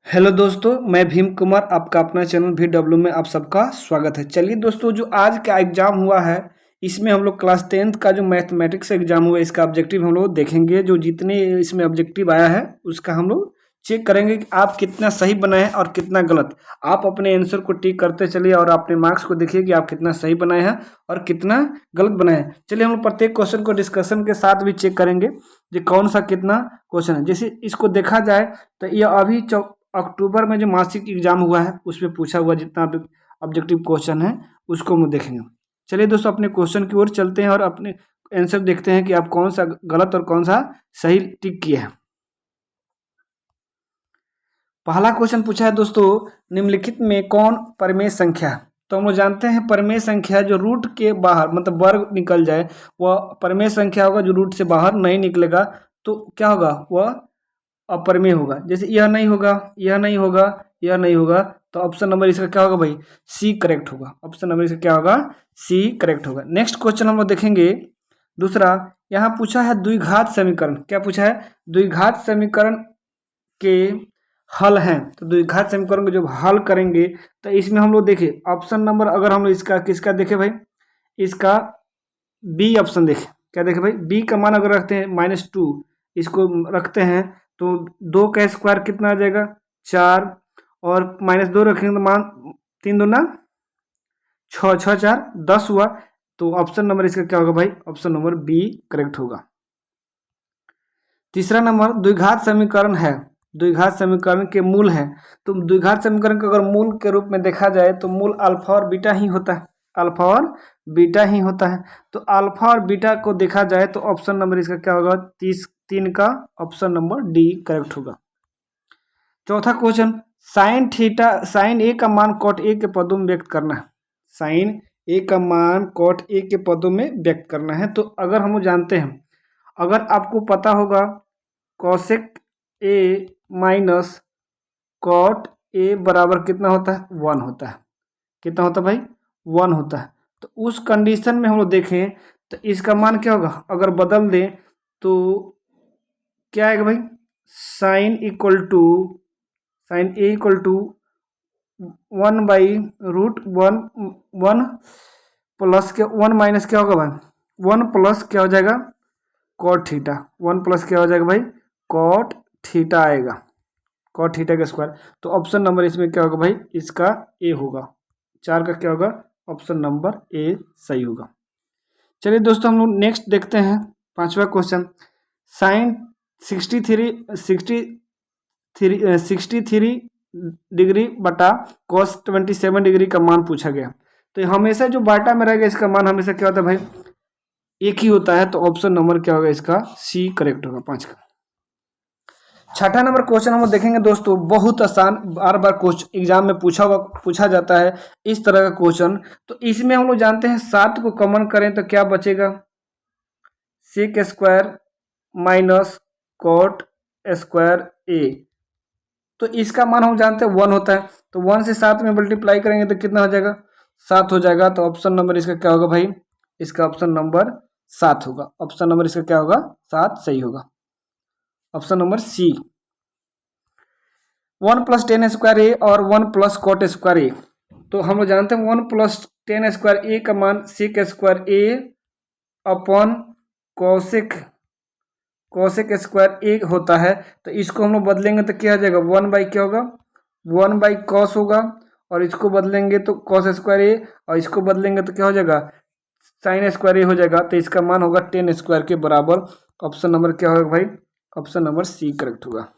Hello दोस्तों, मैं भीम कुमार आपका अपना चैनल VW में आप सबका स्वागत है। चलिए दोस्तों, जो आज का एग्ज़ाम हुआ है इसमें हम लोग क्लास 10th का जो मैथमेटिक्स एग्ज़ाम हुआ है इसका ऑब्जेक्टिव हम लोग देखेंगे। जो जितने इसमें ऑब्जेक्टिव आया है उसका हम लोग चेक करेंगे कि आप कितना सही बनाए हैं और कितना गलत। आप अपने आंसर को टिक करते चलिए और अपने मार्क्स को देखिए कि आप कितना सही बनाए हैं और कितना गलत बनाए हैं। चलिए हम लोग प्रत्येक क्वेश्चन को डिस्कशन के साथ भी चेक करेंगे कि कौन सा कितना क्वेश्चन है। जैसे इसको देखा जाए तो ये अभी अक्टूबर में जो मासिक एग्जाम हुआ है उसमें पूछा हुआ जितना भी ऑब्जेक्टिव क्वेश्चन है उसको हम देखेंगे। चलिए दोस्तों, अपने क्वेश्चन की ओर चलते हैं और अपने आंसर देखते हैं कि आप कौन सा गलत और कौन सा सही टिक किए हैं। पहला क्वेश्चन पूछा है दोस्तों, निम्नलिखित में कौन परिमेय संख्या है? तो हम लोग जानते हैं परिमेय संख्या जो रूट के बाहर मतलब वर्ग निकल जाए वह परिमेय संख्या होगा। जो रूट से बाहर नहीं निकलेगा तो क्या होगा, वह अपरिमेय होगा। जैसे यह नहीं होगा, यह नहीं होगा, यह नहीं होगा, तो ऑप्शन नंबर इसका क्या होगा भाई? सी करेक्ट होगा। ऑप्शन नंबर इसका क्या होगा? सी करेक्ट होगा। नेक्स्ट क्वेश्चन हम लोग देखेंगे। दूसरा यहाँ पूछा है द्विघात समीकरण। क्या पूछा है? द्विघात समीकरण के हल हैं। तो द्विघात समीकरण को जब हल करेंगे तो इसमें हम लोग देखें ऑप्शन नंबर, अगर हम लोग इसका किसका देखें भाई, इसका बी ऑप्शन देखें। क्या देखें भाई? बी का मान अगर रखते हैं -2, इसको रखते हैं तो 2 का स्क्वायर कितना आ जाएगा? 4, और -2 रखेंगे तो मान 3 दूना 6, 6 4 10 हुआ। तो ऑप्शन नंबर इसका क्या होगा भाई? ऑप्शन नंबर बी करेक्ट होगा। तीसरा नंबर द्विघात समीकरण है, द्विघात समीकरण के मूल है। तो द्विघात समीकरण को अगर मूल के रूप में देखा जाए तो मूल अल्फा और बीटा ही होता है, अल्फा और बीटा ही होता है। तो अल्फा और बीटा को देखा जाए तो ऑप्शन नंबर इसका क्या होगा? 3 का ऑप्शन नंबर डी करेक्ट होगा। चौथा क्वेश्चन, साइन थीटा, साइन ए का मान कॉट ए के पदों में व्यक्त करना है। साइन ए का मान कॉट ए के पदों में व्यक्त करना है। तो अगर हम जानते हैं, अगर आपको पता होगा cosec A minus cot A बराबर कितना होता है? 1 होता है। कितना होता है भाई? 1 होता है। तो उस कंडीशन में हम लोग देखें तो इसका मान क्या होगा? अगर बदल दें तो क्या आएगा भाई? Sine equal to, sine A equal to 1/√1 plus के 1 माइनस क्या होगा भाई? 1 प्लस क्या हो जाएगा? Cot theta. 1 प्लस क्या हो जाएगा भाई? कॉट थीटा आएगा, कॉट थीटा का स्क्वायर। तो ऑप्शन नंबर इसमें क्या होगा भाई? इसका ए होगा। 4 का क्या होगा? ऑप्शन नंबर ए सही होगा। चलिए दोस्तों, हम लोग नेक्स्ट देखते हैं। पांचवा क्वेश्चन, साइन 63 डिग्री बटा कॉस 27 डिग्री का मान पूछा गया। तो हमेशा जो बाटा में रहेगा इसका मान हमेशा क्या होता है भाई? एक ही होता है। तो ऑप्शन नंबर क्या होगा? इसका सी करेक्ट होगा 5 का। छठा नंबर क्वेश्चन हम लोग देखेंगे दोस्तों, बहुत आसान, बार बार क्वेश्चन एग्जाम में पूछा जाता है इस तरह का क्वेश्चन। तो इसमें हम लोग जानते हैं 7 को कॉमन करें तो क्या बचेगा? Sec square minus cot square A. तो इसका मान हम जानते हैं 1 होता है। तो 1 से 7 में मल्टीप्लाई करेंगे तो कितना हो जाएगा? 7 हो जाएगा। तो ऑप्शन नंबर इसका क्या होगा भाई? इसका ऑप्शन नंबर 7 होगा। ऑप्शन नंबर इसका क्या होगा? 7 सही होगा। Option number C. 1 + tan square A और 1 + cot स्क्वायर ए। तो हम लोग जानते हैं 1 + tan स्क्वायर ए का मान सेक स्क्वायर ए अपॉन कॉसेक स्क्वायर ए होता है। तो इसको हम लोग बदलेंगे तो क्या हो जाएगा? 1 बाई क्या होगा? 1 बाई कॉस होगा। और इसको बदलेंगे तो कॉस स्क्वायर ए, और इसको बदलेंगे तो क्या हो जाएगा? साइन स्क्वायर ए हो जाएगा। तो इसका मान होगा tan स्क्वायर के बराबर। ऑप्शन नंबर क्या होगा भाई? ऑप्शन नंबर सी करेक्ट होगा।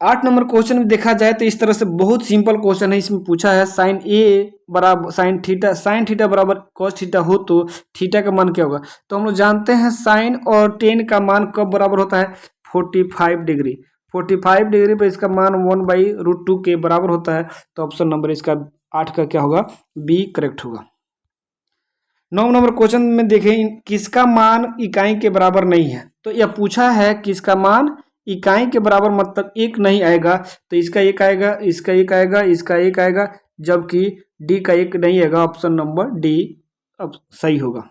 8 नंबर क्वेश्चन में देखा जाए तो इस तरह से बहुत सिंपल क्वेश्चन है। इसमें पूछा है साइन ए बराबर साइन थीटा बराबर कॉस थीटा हो तो थीटा का मान क्या होगा? तो हम लोग जानते हैं साइन और टेन का मान कब बराबर होता है? 45 डिग्री। 45 डिग्री पर इसका मान 1/√2 के बराबर होता है। तो ऑप्शन नंबर इसका 8 का क्या होगा? बी करेक्ट होगा। 9 नंबर क्वेश्चन में देखें, किसका मान इकाई के बराबर नहीं है? तो यह पूछा है किसका मान इकाई के बराबर मतलब एक नहीं आएगा। तो इसका एक आएगा, इसका एक आएगा, इसका एक आएगा, जबकि डी का एक नहीं आएगा। ऑप्शन नंबर डी अब सही होगा।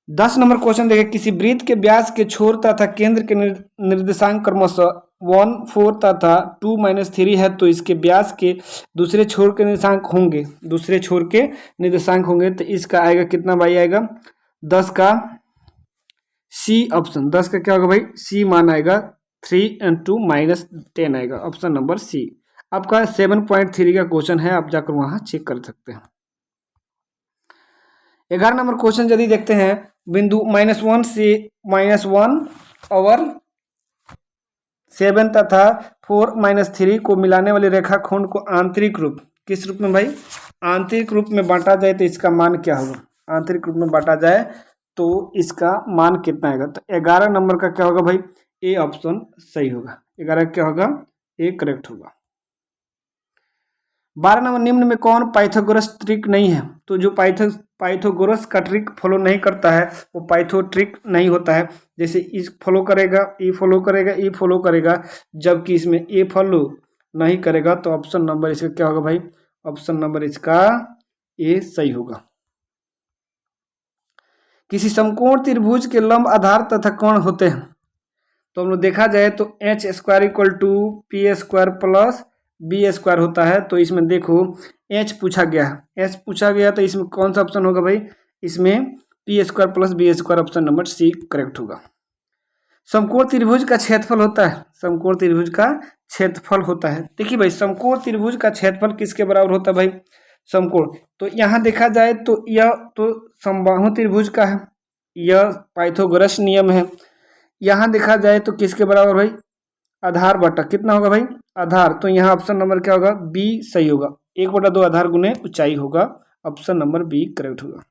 10 नंबर क्वेश्चन देखिए, किसी वृत्त के व्यास के छोर तथा केंद्र के निर्देशांक क्रमशः 1 4 तथा 2 -3 है, तो इसके व्यास के दूसरे छोर के निर्देशांक होंगे, दूसरे छोर के निर्देशांक होंगे, तो इसका आएगा कितना भाई, आएगा 10 का सी ऑप्शन। 10 का क्या होगा भाई, सी मान आएगा 3 and 2 -10 आएगा, ऑप्शन नंबर सी। आपका 7.3 का क्वेश्चन है, आप जाकर वहां चेक कर सकते हैं। 11 नंबर क्वेश्चन यदि देखते हैं, बिंदु -1 से -1 और 7 तथा 4 -3 को मिलाने वाले रेखाखंड को आंतरिक रूप, किस रूप में भाई, आंतरिक रूप में बांटा जाए तो इसका मान क्या होगा, आंतरिक रूप में बांटा जाए तो इसका मान कितना आएगा। तो 11 नंबर का क्या होगा भाई, ए ऑप्शन सही होगा, 11 क्या होगा, ए करेक्ट होगा। 12 नंबर, निम्न में कौन पाइथागोरस ट्रिक नहीं है। तो जो पाइथागोरस का ट्रिक फॉलो नहीं करता है वो पाइथो ट्रिक नहीं होता है। जैसे इस फॉलो करेगा, ई फॉलो करेगा, ई फॉलो करेगा, जबकि इसमें ए फॉलो नहीं करेगा, तो ऑप्शन नंबर इसका क्या होगा भाई, ऑप्शन नंबर इसका ए सही होगा। किसी समकोण त्रिभुज के लंब आधार तथा कोण होते हैं। तो हम लोग देखा जाए तो H square equal to P square plus B square होता है। तो इसमें देखो एच पूछा गया है, एच पूछा गया, तो इसमें कौन सा ऑप्शन होगा भाई, इसमें P square plus B square, option number C correct होगा। समकोण त्रिभुज का क्षेत्रफल होता है, समकोण त्रिभुज का क्षेत्रफल होता है। देखिए भाई, समकोण त्रिभुज का क्षेत्रफल किसके बराबर होता है भाई, समकोण। तो यहाँ देखा जाए तो यह तो समबाहु त्रिभुज का है, यह पाइथागोरस नियम है। यहाँ देखा जाए तो किसके बराबर भाई, आधार बटा कितना होगा भाई, आधार। तो यहाँ ऑप्शन नंबर क्या होगा, बी सही होगा, 1/2 आधार गुने ऊंचाई होगा, ऑप्शन नंबर बी करेक्ट होगा।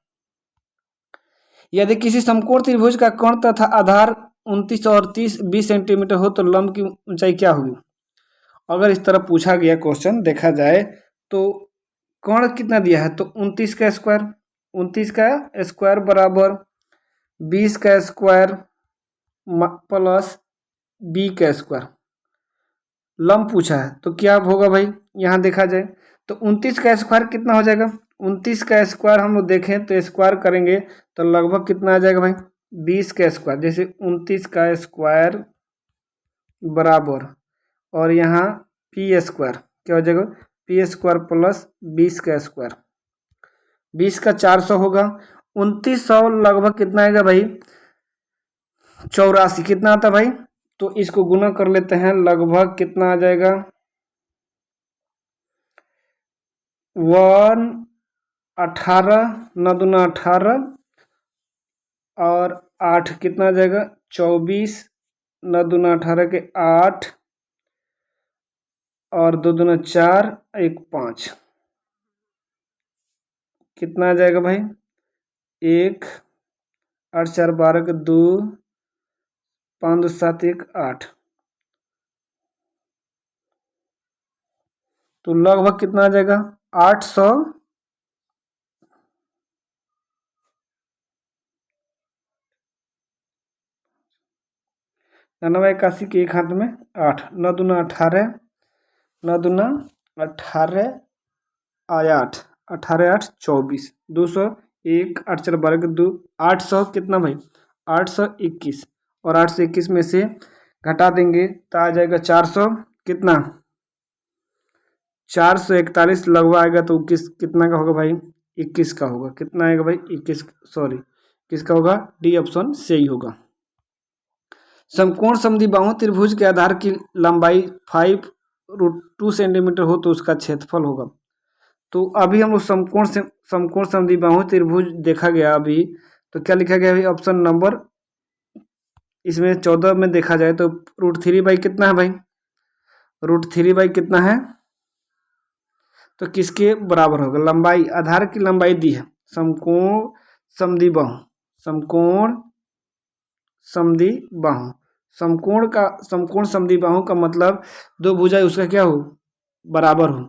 यदि किसी समकोण त्रिभुज का कोण तथा आधार 29 और 20 सेंटीमीटर हो तो लंब की ऊंचाई क्या होगी। अगर इस तरह पूछा गया क्वेश्चन देखा जाए तो कोण कितना दिया है, तो 29 का स्क्वायर, 29 का स्क्वायर बराबर 20 का स्क्वायर प्लस बी का स्क्वायर, लंब पूछा है तो क्या होगा भाई, यहाँ देखा जाए तो 29 का स्क्वायर कितना हो जाएगा, 29 का स्क्वायर हम लोग देखें तो स्क्वायर करेंगे तो लगभग कितना आ जाएगा भाई, 20 का स्क्वायर। जैसे 29 का स्क्वायर बराबर और यहाँ पी स्क्वायर क्या हो जाएगा, पी स्क्वायर प्लस 20 का स्क्वायर, 20 का 400 होगा, 2900 लगभग कितना आएगा भाई, 84 कितना आता भाई। तो इसको गुना कर लेते हैं, लगभग कितना आ जाएगा, 118 9 दूना 18 और 8 कितना आ जाएगा, 24 9 दूना 18 के 8 और 2 दूना 4 1 5 कितना आ जाएगा भाई, 1 8 4 12 के 2 5 2 7 1 8, तो लगभग कितना आ जाएगा 800 99 81 के एक हाथ में 8 9 दूना 18 9 दूना 18 8 18 8 24 200 1 8 4 12 के 2 800 कितना भाई 821 और 821 में से घटा देंगे तो आ जाएगा 400 कितना 441 लगभग आएगा, तो कितना का होगा भाई 21 का होगा, कितना आएगा भाई 21, सॉरी किसका होगा, डी ऑप्शन सही होगा। समकोण समद्विबाहु त्रिभुज के आधार की लंबाई 5√2 सेंटीमीटर हो तो उसका क्षेत्रफल होगा। तो अभी हम लोग समकोण समद्विबाहु त्रिभुज देखा गया अभी, तो क्या लिखा गया अभी ऑप्शन नंबर, इसमें 14 में देखा जाए तो √3 कितना है भाई, √3 कितना है, तो किसके बराबर होगा, लंबाई आधार की लंबाई दी है, समकोण समद्विबाहु, समकोण समद्विबाहु, समकोण समद्विबाहु का मतलब दो भुजा उसका क्या हो, बराबर हो।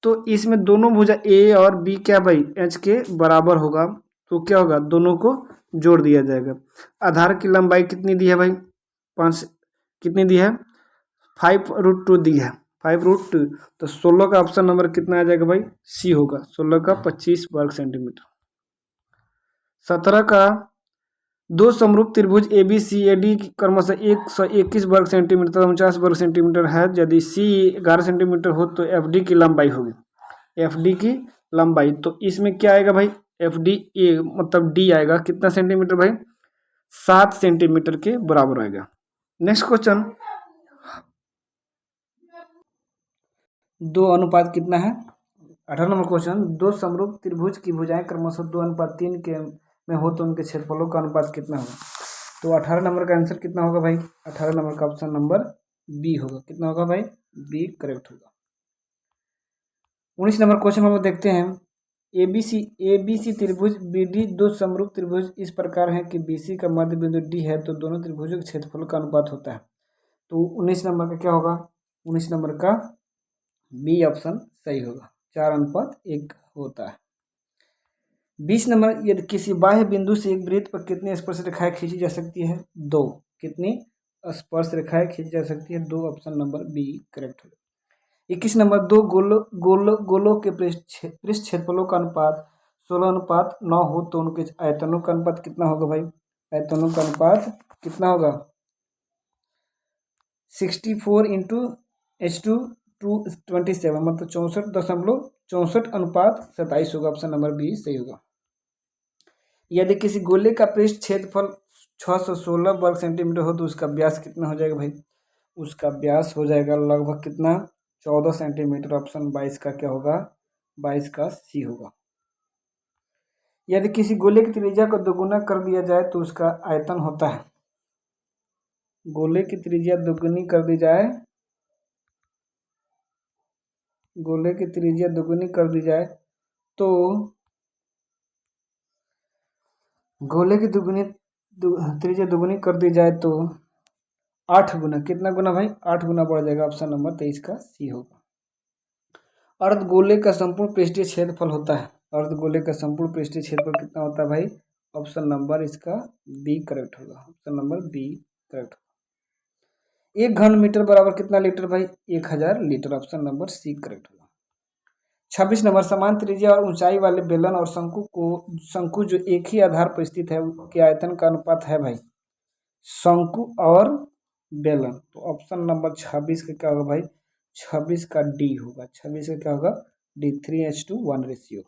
तो इसमें दोनों भुजा ए और बी क्या भाई एच के बराबर होगा, तो क्या होगा दोनों को जोड़ दिया जाएगा। आधार की लंबाई कितनी दी है भाई, 5 कितनी दी है, 5√2 दी है, 5√2, तो 16 का ऑप्शन नंबर कितना आ जाएगा भाई, सी होगा, 16 का 25 वर्ग सेंटीमीटर। 17 का दो समरूप त्रिभुज A B C A D क्रमशः 121 वर्ग सेंटीमीटर तथा 49 वर्ग सेंटीमीटर है। यदि सी 11 सेंटीमीटर हो तो एफ डी की लंबाई होगी। एफ डी की लंबाई, तो इसमें क्या आएगा भाई, एफ डी ए मतलब डी आएगा कितना सेंटीमीटर भाई, 7 सेंटीमीटर के बराबर आएगा। नेक्स्ट क्वेश्चन, दो अनुपात कितना है। 18 नंबर क्वेश्चन, दो समरूप त्रिभुज की भुजाएं क्रमशः 2:3 के में हो तो उनके क्षेत्रफलों का अनुपात कितना होगा। तो 18 नंबर का आंसर कितना होगा भाई, 18 नंबर का ऑप्शन नंबर बी होगा। कितना होगा भाई, बी करेक्ट होगा। 19 नंबर क्वेश्चन हम लोग देखते हैं, एबीसी त्रिभुज बीडी दो समरूप त्रिभुज इस प्रकार है कि बीसी का मध्य बिंदु डी है तो दोनों त्रिभुजों के क्षेत्रफलों का अनुपात होता है। तो 19 नंबर का क्या होगा, 19 नंबर का बी ऑप्शन सही होगा, 4:1 होता है। 20 नंबर, यदि किसी बाह्य बिंदु से एक वृत्त पर कितनी स्पर्श रेखाएं खींची जा सकती है, 2। कितनी स्पर्श रेखाएं खींची जा सकती है, 2। ऑप्शन नंबर बी करेक्ट होगा। 21 नंबर, दो गोलों के पृष्ठ क्षेत्रफलों का अनुपात 16:9 हो तो उनके आयतनों का अनुपात कितना होगा भाई, आयतनों का अनुपात कितना होगा, 64 इंटू H2 227 मतलब 64.64 होगा। ऑप्शन नंबर बी सही होगा। यदि किसी गोले का पृष्ठ क्षेत्रफल 616 वर्ग सेंटीमीटर हो तो उसका व्यास कितना हो जाएगा भाई, उसका व्यास हो जाएगा लगभग कितना, 14 सेंटीमीटर। ऑप्शन 22 का क्या होगा, 22 का सी होगा। यदि किसी गोले की त्रिज्या को दोगुना कर दिया जाए तो उसका आयतन होता है, गोले की त्रिज्या दोगुनी कर दी जाए, गोले की त्रिज्या दोगुनी कर दी जाए तो गोले की त्रिज्या दोगुनी कर दी जाए तो 8 गुना, कितना गुना भाई, 8 गुना बढ़ जाएगा। ऑप्शन नंबर 23 का सी होगा। अर्धगोले का संपूर्ण पृष्ठीय क्षेत्रफल होता है, अर्धगोले का संपूर्ण पृष्ठीय क्षेत्रफल कितना होता है भाई, ऑप्शन नंबर इसका बी करेक्ट होगा। ऑप्शन नंबर बी करेक्ट होगा। 1 घन मीटर बराबर कितना लीटर भाई, 1000 litre. Option number C correct होगा। 26 नंबर, समान त्रिज्या और ऊंचाई वाले बेलन और शंकु जो एक ही आधार पर स्थित है के आयतन का अनुपात है भाई, शंकु और बेलन। तो ऑप्शन नंबर 26 का क्या होगा भाई, 26 का डी होगा। 26 का क्या होगा, डी, 3:1 रेशियो।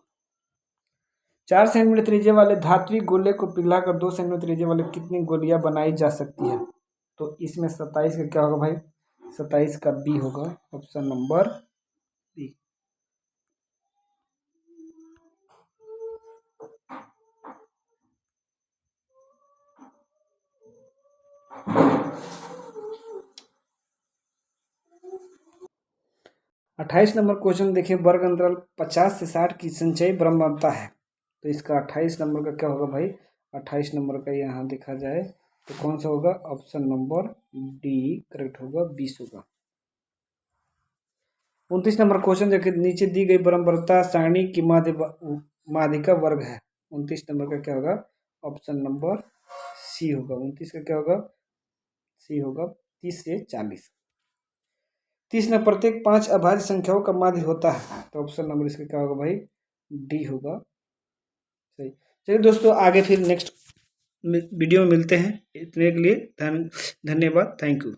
4 सेंटीमीटर त्रिज्या वाले धात्विक गोले को पिघलाकर 2 सेंटीमीटर त्रिज्या वाले कितनी गोलियां बनाई जा सकती है। तो इसमें 27 का क्या होगा भाई, 27 का बी होगा। Option number B. अट्ठाईस नंबर क्वेश्चन देखिए, वर्ग अंतराल 50 से 60 की संचयी ब्रह्मांडता है। तो इसका 28 नंबर का क्या होगा भाई, 28 नंबर का यहाँ देखा जाए तो कौन सा होगा, ऑप्शन नंबर डी करेक्ट होगा, 20 होगा। 29 नंबर क्वेश्चन देखिए, नीचे दी गई ब्रह्मांडता सारणी की माध्यिका वर्ग है। 29 नंबर का क्या होगा, ऑप्शन नंबर सी होगा। 29 का क्या होगा, सी होगा, 30 से 40। 30 में प्रत्येक 5 अभाज्य संख्याओं का माध्य होता है। तो ऑप्शन नंबर इसका क्या होगा भाई, डी होगा सही। चलिए दोस्तों, आगे फिर नेक्स्ट वीडियो में मिलते हैं। इतने के लिए धन्यवाद, थैंक यू।